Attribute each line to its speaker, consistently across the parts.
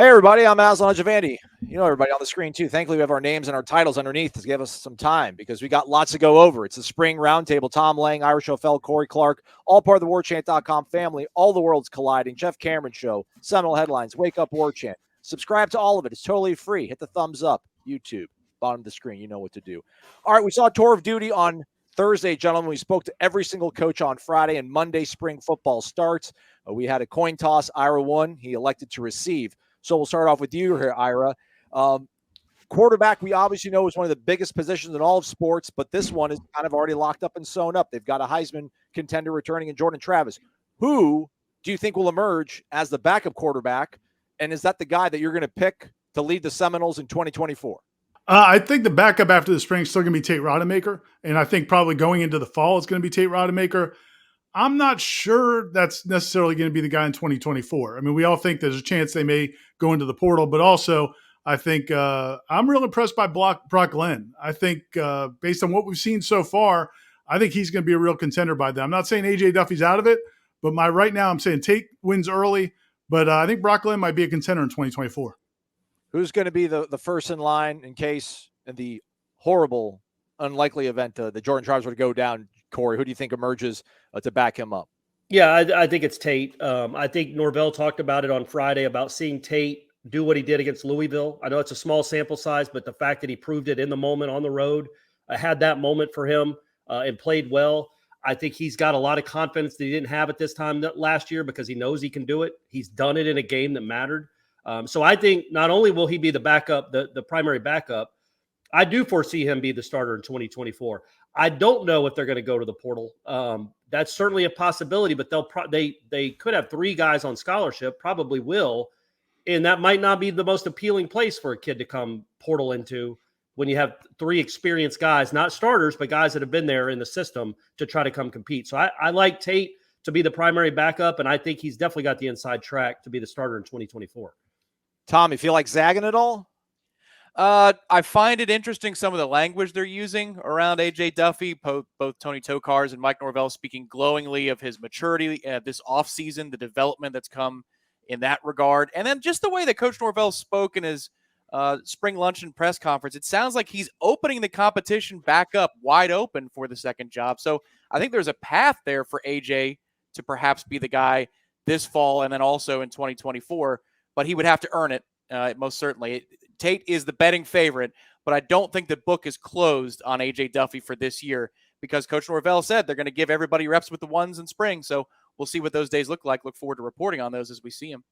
Speaker 1: Hey, everybody, I'm Aslan Javandi. You know everybody on the screen, too. Thankfully, we have our names and our titles underneath to give us some time because we got lots to go over. It's the Spring Roundtable. Tom Lang, Irish O'Fell, Corey Clark, all part of the WarChant.com family. All the worlds colliding. Jeff Cameron Show, Seminole Headlines, Wake Up Warchant. Subscribe to all of it. It's totally free. Hit the thumbs up. YouTube, bottom of the screen. You know what to do. All right, we saw a tour of duty on Thursday, gentlemen. We spoke to every single coach on Friday, and Monday spring football starts. We had a coin toss. Ira won. He elected to receive. So we'll start off with you here, Ira. Quarterback, we obviously know, is one of the biggest positions in all of sports, but this one is kind of already locked up and sewn up. They've got a Heisman contender returning in Jordan Travis. Who do you think will emerge as the backup quarterback, and is that the guy that you're going to pick to lead the Seminoles in 2024?
Speaker 2: I think the backup after the spring is still going to be Tate Rodemaker, and I think probably going into the fall it's going to be Tate Rodemaker. I'm not sure that's necessarily going to be the guy in 2024. I mean, we all think there's a chance they may go into the portal, but also I think I'm real impressed by Brock Glenn. I think based on what we've seen so far, I think he's going to be a real contender by then. I'm not saying A.J. Duffy's out of it, but right now I'm saying Tate wins early, but I think Brock Glenn might be a contender in 2024.
Speaker 1: Who's going to be the first in line in case in the horrible, unlikely event that Jordan Travis were to go down? Corey, who do you think emerges to back him up?
Speaker 3: Yeah, I think it's Tate. I think Norvell talked about it on Friday about seeing Tate do what he did against Louisville. I know it's a small sample size, but the fact that he proved it in the moment on the road, had that moment for him and played well. I think he's got a lot of confidence that he didn't have at this time last year because he knows he can do it. He's done it in a game that mattered. So I think not only will he be the backup, the primary backup, I do foresee him be the starter in 2024. I don't know if they're going to go to the portal. That's certainly a possibility, but they could have three guys on scholarship, probably will, and that might not be the most appealing place for a kid to come portal into when you have three experienced guys, not starters, but guys that have been there in the system to try to come compete. So I like Tate to be the primary backup, and I think he's definitely got the inside track to be the starter in 2024.
Speaker 1: Tom, you feel like zagging at all?
Speaker 4: I find it interesting some of the language they're using around A.J. Duffy, both Tony Tokars and Mike Norvell speaking glowingly of his maturity this offseason, the development that's come in that regard. And then just the way that Coach Norvell spoke in his spring luncheon press conference, it sounds like he's opening the competition back up wide open for the second job. So I think there's a path there for A.J. to perhaps be the guy this fall and then also in 2024, but he would have to earn it most certainly. Tate is the betting favorite, but I don't think the book is closed on A.J. Duffy for this year because Coach Norvell said they're going to give everybody reps with the ones in spring. So we'll see what those days look like. Look forward to reporting on those as we see them.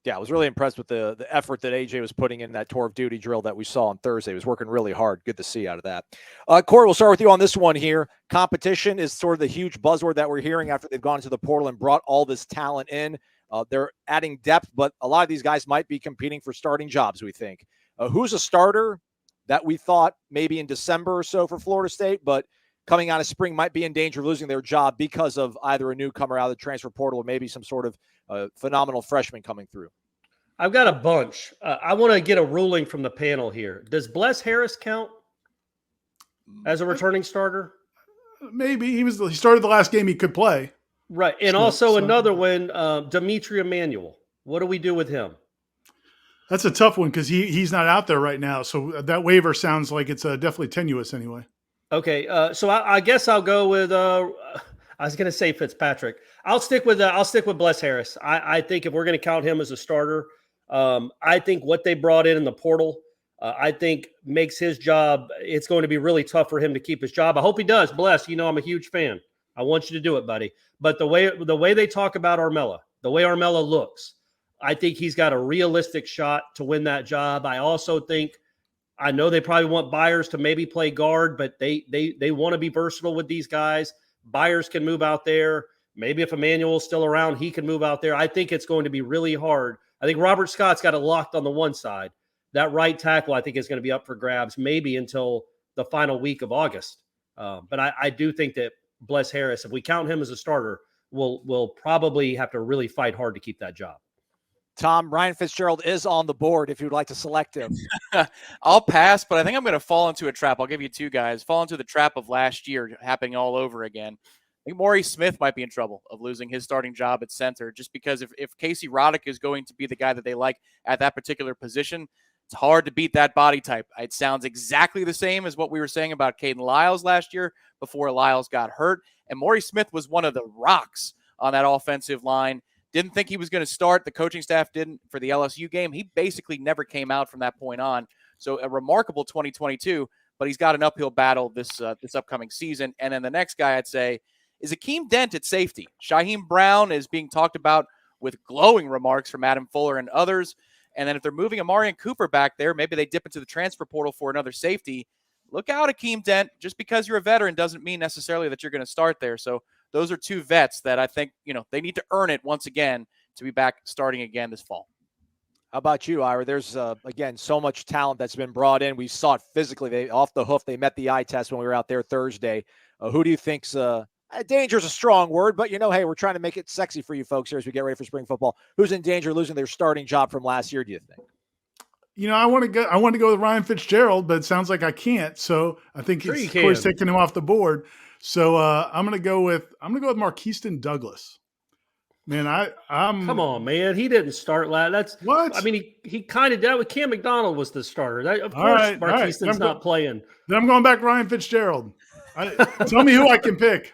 Speaker 1: Yeah, I was really impressed with the effort that A.J. was putting in that tour of duty drill that we saw on Thursday. He was working really hard. Good to see out of that. Corey, we'll start with you on this one here. Competition is sort of the huge buzzword that we're hearing after they've gone into the portal and brought all this talent in. They're adding depth, but a lot of these guys might be competing for starting jobs, we think. Who's a starter that we thought maybe in December or so for Florida State, but coming out of spring might be in danger of losing their job because of either a newcomer out of the transfer portal or maybe some sort of phenomenal freshman coming through?
Speaker 3: I've got a bunch. I want to get a ruling from the panel here. Does Bless Harris count as a returning starter?
Speaker 2: Maybe. He started the last game he could play.
Speaker 3: Right. And also another one, Dimitri Emmanuel. What do we do with him?
Speaker 2: That's a tough one because he's not out there right now. So that waiver sounds like it's definitely tenuous anyway.
Speaker 3: Okay, so I guess I'll go with. I was going to say Fitzpatrick. I'll stick with Bless Harris. I think if we're going to count him as a starter, I think what they brought in the portal, I think makes his job. It's going to be really tough for him to keep his job. I hope he does. Bless, I'm a huge fan. I want you to do it, buddy. But the way they talk about Armella, the way Armella looks, I think he's got a realistic shot to win that job. I also think, I know they probably want Byers to maybe play guard, but they want to be versatile with these guys. Byers can move out there. Maybe if Emmanuel's still around, he can move out there. I think it's going to be really hard. I think Robert Scott's got it locked on the one side. That right tackle, I think, is going to be up for grabs maybe until the final week of August. But I do think that Bless Harris, if we count him as a starter, will probably have to really fight hard to keep that job.
Speaker 1: Tom, Ryan Fitzgerald is on the board if you'd like to select him.
Speaker 4: I'll pass, but I think I'm going to fall into a trap. I'll give you two guys. Fall into the trap of last year happening all over again. I think Maurice Smith might be in trouble of losing his starting job at center, just because if Casey Roddick is going to be the guy that they like at that particular position, it's hard to beat that body type. It sounds exactly the same as what we were saying about Caden Lyles last year before Lyles got hurt. And Maurice Smith was one of the rocks on that offensive line. Didn't think he was going to start. The coaching staff didn't for the LSU game. He basically never came out from that point on. So a remarkable 2022, but he's got an uphill battle this upcoming season. And then the next guy I'd say is Akeem Dent at safety. Shaheem Brown is being talked about with glowing remarks from Adam Fuller and others. And then if they're moving Amarian Cooper back there, maybe they dip into the transfer portal for another safety. Look out, Akeem Dent. Just because you're a veteran doesn't mean necessarily that you're going to start there. So those are two vets that I think, they need to earn it once again to be back starting again this fall.
Speaker 1: How about you, Ira? There's, again, so much talent that's been brought in. We saw it physically. Off the hoof, they met the eye test when we were out there Thursday. Who do you think's danger is a strong word, but, hey, we're trying to make it sexy for you folks here as we get ready for spring football. Who's in danger of losing their starting job from last year, do you think?
Speaker 2: I want to go with Ryan Fitzgerald, but it sounds like I can't. So I think Corey's taking him off the board. So I'm going to go with Marquiston Douglas. Man, I'm
Speaker 3: come on, man. He didn't start last. That's
Speaker 2: what
Speaker 3: I mean. He kind of did with Cam McDonald was the starter. Of course, Marquiston's not playing.
Speaker 2: Then I'm going back Ryan Fitzgerald. Tell me who I can pick.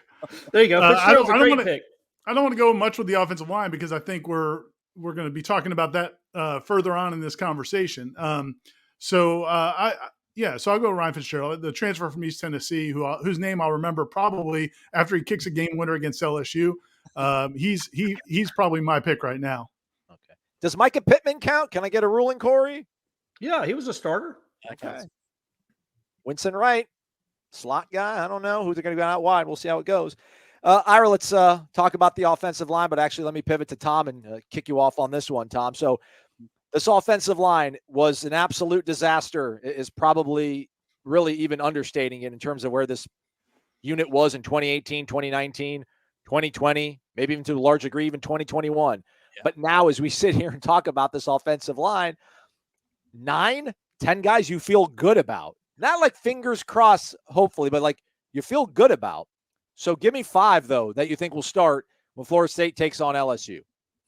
Speaker 3: There you go. Fitzgerald's a great pick.
Speaker 2: I don't want to go much with the offensive line because I think we're going to be talking about that further on in this conversation. So I'll go Ryan Fitzgerald, the transfer from East Tennessee, whose name I'll remember probably after he kicks a game winner against LSU. He's probably my pick right now.
Speaker 1: Okay. Does Micah Pittman count? Can I get a ruling, Corey?
Speaker 3: Yeah, he was a starter.
Speaker 1: Okay. Winston Wright, slot guy. I don't know who's going to go out wide. We'll see how it goes. Ira, let's talk about the offensive line, but actually let me pivot to Tom and kick you off on this one, Tom. So this offensive line was an absolute disaster, is probably really even understating it in terms of where this unit was in 2018, 2019, 2020, maybe even to a large degree, even 2021. Yeah. But now as we sit here and talk about this offensive line, 9, 10 guys you feel good about. Not like fingers crossed, hopefully, but like you feel good about. So give me 5, though, that you think will start when Florida State takes on LSU.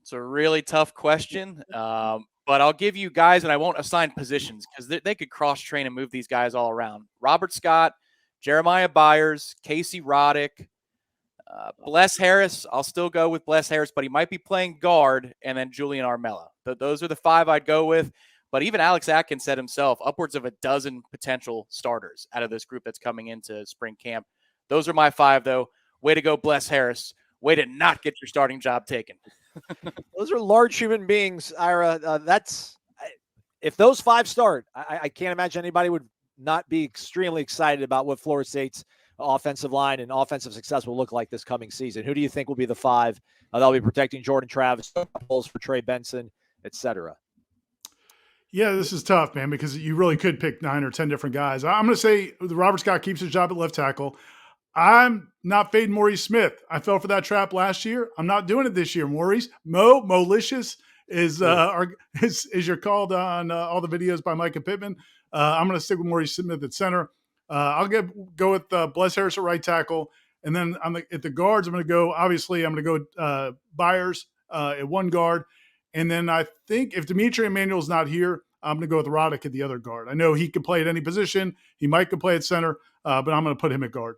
Speaker 4: It's a really tough question, but I'll give you guys, and I won't assign positions because they could cross-train and move these guys all around. Robert Scott, Jeremiah Byers, Casey Roddick, Bless Harris. I'll still go with Bless Harris, but he might be playing guard, and then Julian Armella. Those are the 5 I'd go with. But even Alex Atkins said himself, upwards of a dozen potential starters out of this group that's coming into spring camp. Those are my 5, though. Way to go, Bless Harris. Way to not get your starting job taken.
Speaker 1: Those are large human beings, Ira. If those 5 start, I can't imagine anybody would not be extremely excited about what Florida State's offensive line and offensive success will look like this coming season. Who do you think will be the 5 that'll be protecting Jordan Travis, holes for Trey Benson, etc.?
Speaker 2: Yeah, this is tough, man, because you really could pick 9 or 10 different guys. I'm going to say Robert Scott keeps his job at left tackle. I'm not fading Maurice Smith. I fell for that trap last year. I'm not doing it this year. Molicious is you're called on all the videos by Micah Pittman. I'm going to stick with Maurice Smith at center. I'll go with Bless Harris at right tackle. And then at the guards, I'm going to go Byers at one guard. And then I think if Dimitri Emanuel's not here, I'm going to go with Roddick at the other guard. I know he could play at any position. He might could play at center, but I'm going to put him at guard.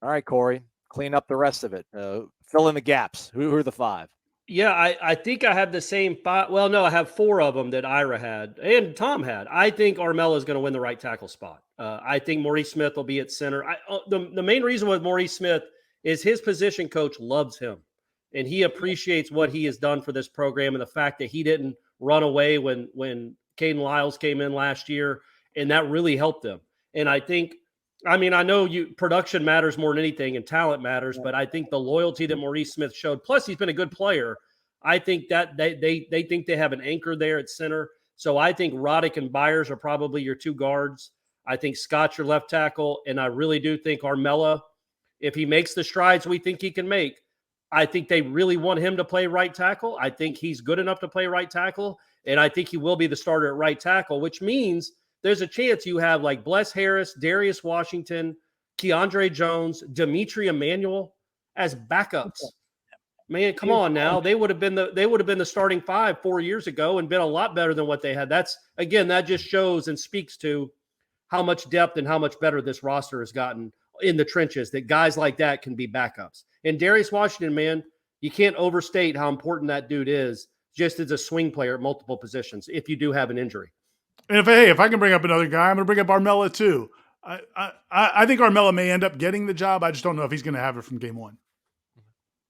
Speaker 1: All right, Corey, clean up the rest of it. Fill in the gaps. Who are the 5?
Speaker 3: Yeah, I think I have the same 5. Well, no, I have 4 of them that Ira had and Tom had. I think Armella is going to win the right tackle spot. I think Maurice Smith will be at center. The main reason with Maurice Smith is his position coach loves him, and he appreciates what he has done for this program and the fact that he didn't run away when Caden Lyles came in last year, and that really helped them. And I know production matters more than anything and talent matters, but I think the loyalty that Maurice Smith showed, plus he's been a good player, I think that they think they have an anchor there at center. So I think Roddick and Byers are probably your 2 guards. I think Scott's your left tackle, and I really do think Armella, if he makes the strides we think he can make, I think they really want him to play right tackle. I think he's good enough to play right tackle, and I think he will be the starter at right tackle, which means there's a chance you have like Bless Harris, Darius Washington, Keandre Jones, Dimitri Emmanuel as backups. Man, come on now. They would have been the starting 5 4 years ago and been a lot better than what they had. That just shows and speaks to how much depth and how much better this roster has gotten in the trenches, that guys like that can be backups. And Darius Washington, man, you can't overstate how important that dude is just as a swing player at multiple positions if you do have an injury.
Speaker 2: And if I can bring up another guy, I'm going to bring up Armella too. I think Armella may end up getting the job. I just don't know if he's going to have it from game one.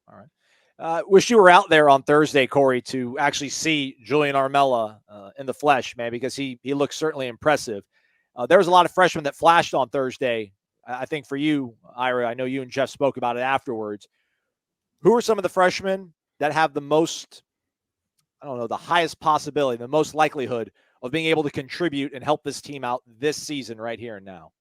Speaker 1: All right. Wish you were out there on Thursday, Corey, to actually see Julian Armella in the flesh, man, because he looks certainly impressive. There was a lot of freshmen that flashed on Thursday. I think for you, Ira, I know you and Jeff spoke about it afterwards. Who are some of the freshmen that have the most, the highest possibility, the most likelihood of being able to contribute and help this team out this season right here and now?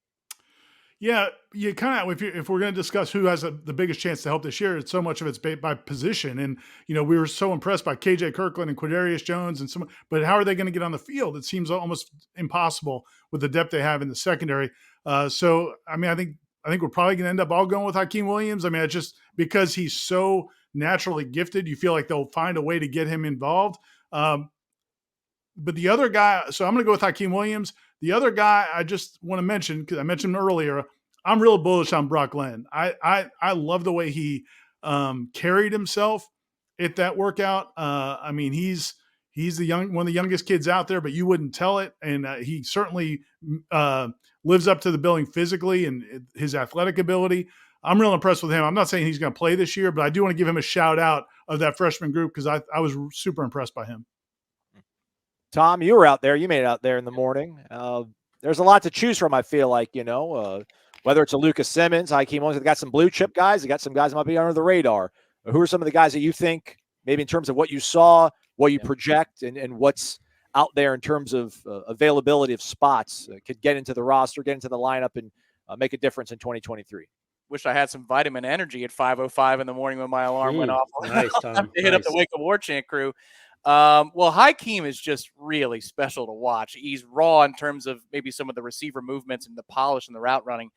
Speaker 2: Yeah, you kind of, if we're going to discuss who has the biggest chance to help this year, it's so much of it's by position. And, we were so impressed by KJ Kirkland and Quindarius Jones but how are they going to get on the field? It seems almost impossible with the depth they have in the secondary. I think we're probably going to end up all going with Hakeem Williams. It's just because he's so naturally gifted, you feel like they'll find a way to get him involved. But the other guy, so I'm going to go with Hakeem Williams. The other guy I just want to mention, because I mentioned him earlier, I'm real bullish on Brock Glenn. I love the way he carried himself at that workout. He's one of the youngest kids out there, but you wouldn't tell it. And he certainly lives up to the billing physically and his athletic ability. I'm real impressed with him. I'm not saying he's going to play this year, but I do want to give him a shout out of that freshman group because I was super impressed by him.
Speaker 1: Tom, you were out there. You made it out there in the morning. There's a lot to choose from, I feel like, whether it's a Lucas Simmons, Hakeem Williams, they got some blue chip guys. They got some guys that might be under the radar. Who are some of the guys that you think, maybe in terms of what you saw, what you project, and what's out there in terms of availability of spots, could get into the roster, get into the lineup, and make a difference in 2023?
Speaker 4: Wish I had some vitamin energy at 5:05 in the morning when my alarm went off.
Speaker 3: Nice, Tom.
Speaker 4: To hit up the Wake Up Warchant crew. Well, Hakeem is just really special to watch. He's raw in terms of maybe some of the receiver movements and the polish and the route running,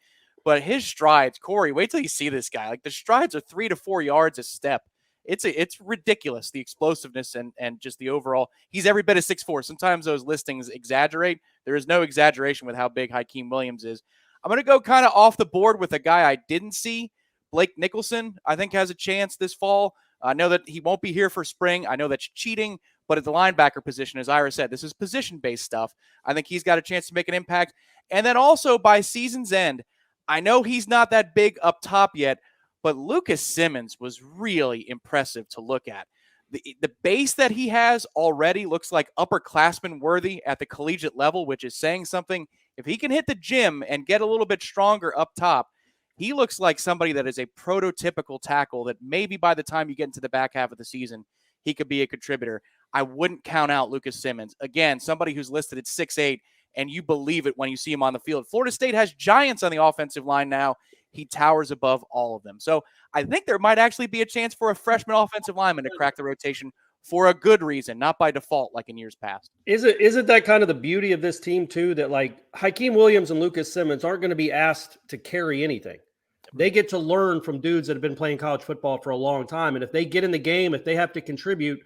Speaker 4: but his strides, Corey, wait till you see this guy. Like, the strides are 3 to 4 yards a step. It's ridiculous, the explosiveness and just the overall. He's every bit of 6'4". Sometimes those listings exaggerate. There is no exaggeration with how big Hakeem Williams is. I'm going to go kind of off the board with a guy I didn't see. Blake Nicholson, I think, has a chance this fall. I know that he won't be here for spring. I know that's cheating, but at the linebacker position, as Ira said, this is position-based stuff. I think he's got a chance to make an impact. And then also by season's end, I know he's not that big up top yet, but Lucas Simmons was really impressive to look at. The base that he has already looks like upperclassman worthy at the collegiate level, which is saying something. If he can hit the gym and get a little bit stronger up top, he looks like somebody that is a prototypical tackle that maybe by the time you get into the back half of the season, he could be a contributor. I wouldn't count out Lucas Simmons. Again, somebody who's listed at 6'8", and you believe it when you see him on the field. Florida State has giants on the offensive line now. He towers above all of them. So I think there might actually be a chance for a freshman offensive lineman to crack the rotation for a good reason, not by default like in years past.
Speaker 3: Isn't that kind of the beauty of this team too, that like Hakeem Williams and Lucas Simmons aren't going to be asked to carry anything. They get to learn from dudes that have been playing college football for a long time. And if they get in the game, if they have to contribute,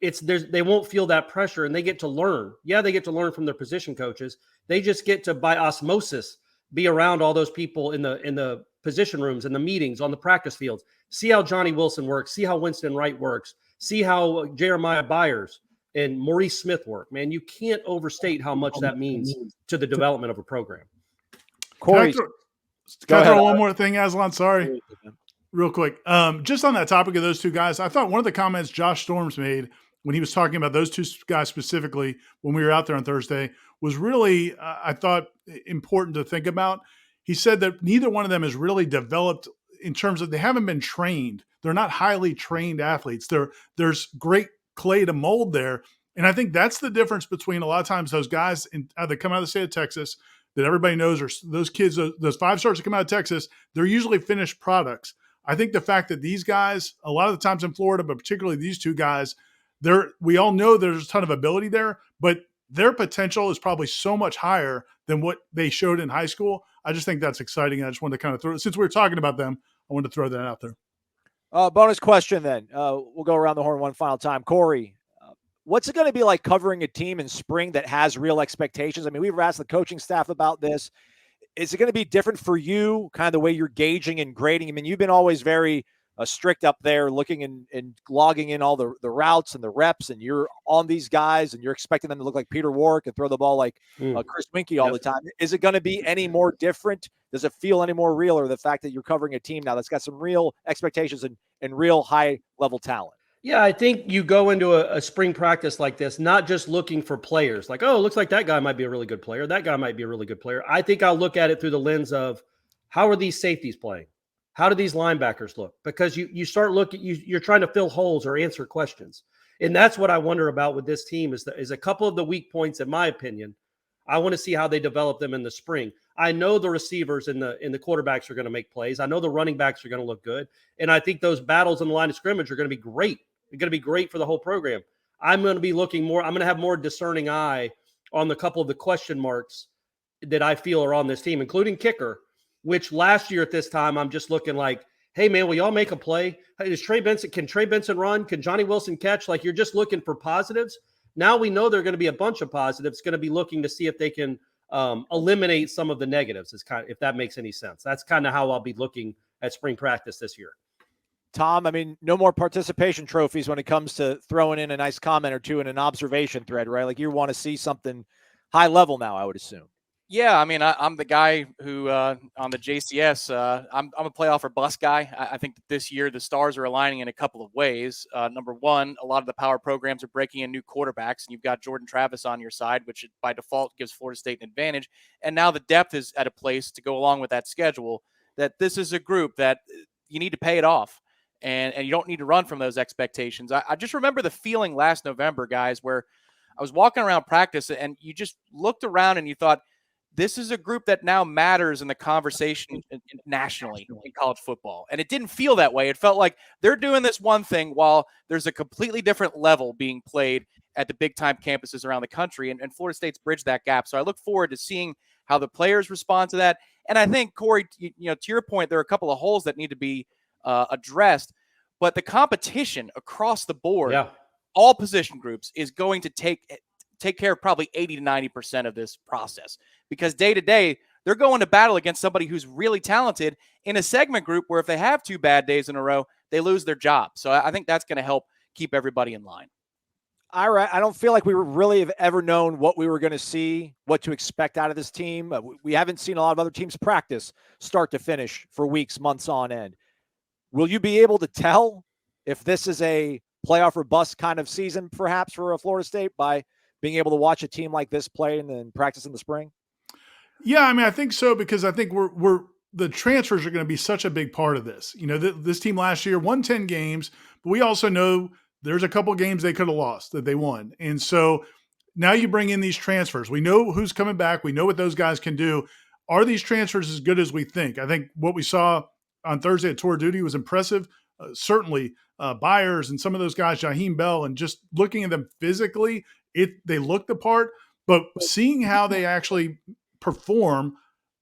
Speaker 3: they won't feel that pressure, and they get to learn. Yeah, they get to learn from their position coaches. They just get to, by osmosis, be around all those people in the position rooms, in the meetings, on the practice fields. See how Johnny Wilson works. See how Winston Wright works. See how Jeremiah Byers and Maurice Smith work. Man, you can't overstate how much that means to the development of a program.
Speaker 1: Corey,
Speaker 2: Can I throw one more thing, Aslan? Sorry. Real quick. Just on that topic of those two guys, I thought one of the comments Josh Storms made when he was talking about those two guys specifically when we were out there on Thursday was really, I thought, important to think about. He said that neither one of them has really developed in terms of, they haven't been trained. They're not highly trained athletes. There's great clay to mold there. And I think that's the difference between a lot of times those guys that come out of the state of Texas that everybody knows are those kids, those 5-stars that come out of Texas, they're usually finished products. I think the fact that these guys, a lot of the times in Florida, but particularly these two guys, we all know there's a ton of ability there, but their potential is probably so much higher than what they showed in high school. I just think that's exciting. I just wanted to kind of throw, since we were talking about them, I wanted to throw that out there.
Speaker 1: Bonus question then. We'll go around the horn one final time. Corey, what's it going to be like covering a team in spring that has real expectations? I mean, we've asked the coaching staff about this. Is it going to be different for you, kind of the way you're gauging and grading? I mean, you've been always very strict up there, looking and logging in all the routes and the reps, and you're on these guys, and you're expecting them to look like Peter Warrick and throw the ball like Chris Winkie all the time. Is it going to be any more different? Does it feel any more real, or the fact that you're covering a team now that's got some real expectations and real high-level talent?
Speaker 3: Yeah, I think you go into a spring practice like this, not just looking for players like, oh, it looks like that guy might be a really good player. That guy might be a really good player. I think I'll look at it through the lens of how are these safeties playing? How do these linebackers look? Because you start looking, you're trying to fill holes or answer questions. And that's what I wonder about with this team is a couple of the weak points, in my opinion. I want to see how they develop them in the spring. I know the receivers and the quarterbacks are going to make plays. I know the running backs are going to look good. And I think those battles in the line of scrimmage are going to be great. They're going to be great for the whole program. I'm going to be looking more. I'm going to have more discerning eye on the couple of the question marks that I feel are on this team, including kicker, which last year at this time, I'm just looking like, hey, man, will y'all make a play? Can Trey Benson run? Can Johnny Wilson catch? Like, you're just looking for positives. Now we know there are going to be a bunch of positives, going to be looking to see if they can eliminate some of the negatives, if that makes any sense. That's kind of how I'll be looking at spring practice this year.
Speaker 1: Tom, I mean, no more participation trophies when it comes to throwing in a nice comment or two in an observation thread, right? Like, you want to see something high level now, I would assume.
Speaker 4: Yeah, I mean, I'm the guy who on the JCS, I'm a playoff or bust guy. I think that this year the stars are aligning in a couple of ways. Number one, a lot of the power programs are breaking in new quarterbacks, and you've got Jordan Travis on your side, which by default gives Florida State an advantage. And now the depth is at a place to go along with that schedule, that this is a group that you need to pay it off. And you don't need to run from those expectations. I just remember the feeling last November, guys, where I was walking around practice and you just looked around and you thought, this is a group that now matters in the conversation nationally in college football. And it didn't feel that way. It felt like they're doing this one thing while there's a completely different level being played at the big-time campuses around the country. And Florida State's bridged that gap. So I look forward to seeing how the players respond to that. And I think, Corey, to your point, there are a couple of holes that need to be addressed. But the competition across the board, all position groups, is going to take care of probably 80 to 90% of this process, because day to day they're going to battle against somebody who's really talented in a segment group where if they have 2 bad days in a row, they lose their job. So I think that's going to help keep everybody in line.
Speaker 1: Ira, I don't feel like we really have ever known what we were going to see, what to expect out of this team. We haven't seen a lot of other teams practice start to finish for weeks, months on end. Will you be able to tell if this is a playoff or bust kind of season, perhaps, for Florida State by being able to watch a team like this play and then practice in the spring?
Speaker 2: Yeah, I mean, I think so, because I think we're the transfers are going to be such a big part of this. This team last year won 10 games, but we also know there's a couple games they could have lost that they won. And so now you bring in these transfers. We know who's coming back. We know what those guys can do. Are these transfers as good as we think? I think what we saw on Thursday at Tour Duty was impressive. Certainly Byers and some of those guys, Jaheim Bell, and just looking at them physically, they look the part, but seeing how they actually perform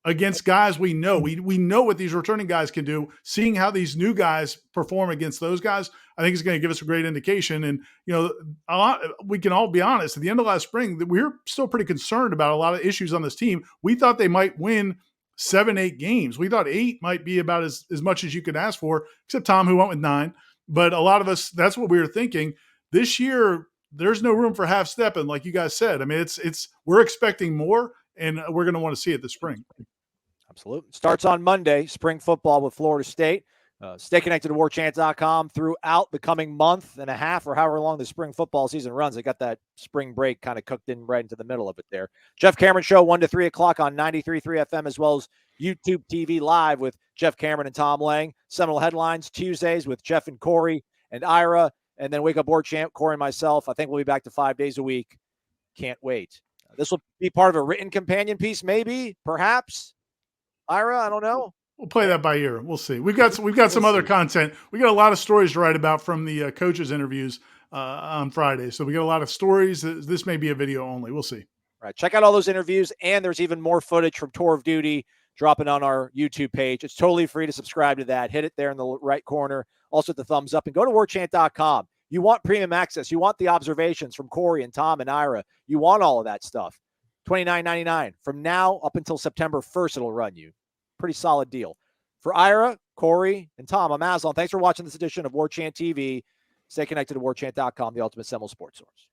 Speaker 2: against guys we know what these returning guys can do, seeing how these new guys perform against those guys, I think is going to give us a great indication. And, we can all be honest, at the end of last spring, we were still pretty concerned about a lot of issues on this team. We thought they might win 7-8 games. We thought 8 might be about as much as you could ask for, except Tom, who went with 9. But a lot of us, that's what we were thinking. This year, there's no room for half stepping, like you guys said. I mean, we're expecting more, and we're going to want to see it this spring.
Speaker 1: Absolutely. Starts on Monday, spring football with Florida State. Stay connected to warchant.com throughout the coming month and a half, or however long the spring football season runs. They got that spring break kind of cooked in right into the middle of it there. Jeff Cameron Show, 1 to 3 o'clock on 93.3 FM, as well as YouTube TV Live with Jeff Cameron and Tom Lang. Seminole Headlines Tuesdays with Jeff and Corey and Ira. And then Wake Up Warchant, Corey and myself. I think we'll be back to 5 days a week. Can't wait. This will be part of a written companion piece, maybe, perhaps. Ira, I don't know.
Speaker 2: We'll play that by ear. We'll see. We've got some other content. We got a lot of stories to write about from the coaches' interviews on Friday. So we got a lot of stories. This may be a video only. We'll see.
Speaker 1: Right. Check out all those interviews, and there's even more footage from Tour of Duty dropping on our YouTube page. It's totally free to subscribe to that. Hit it there in the right corner. Also, the thumbs up, and go to warchant.com. You want premium access. You want the observations from Corey and Tom and Ira. You want all of that stuff. $29.99 from now up until September 1st. It'll run you. Pretty solid deal. For Ira, Corey, and Tom, I'm Aslan. Thanks for watching this edition of Warchant TV. Stay connected to warchant.com, the ultimate Seminoles sports source.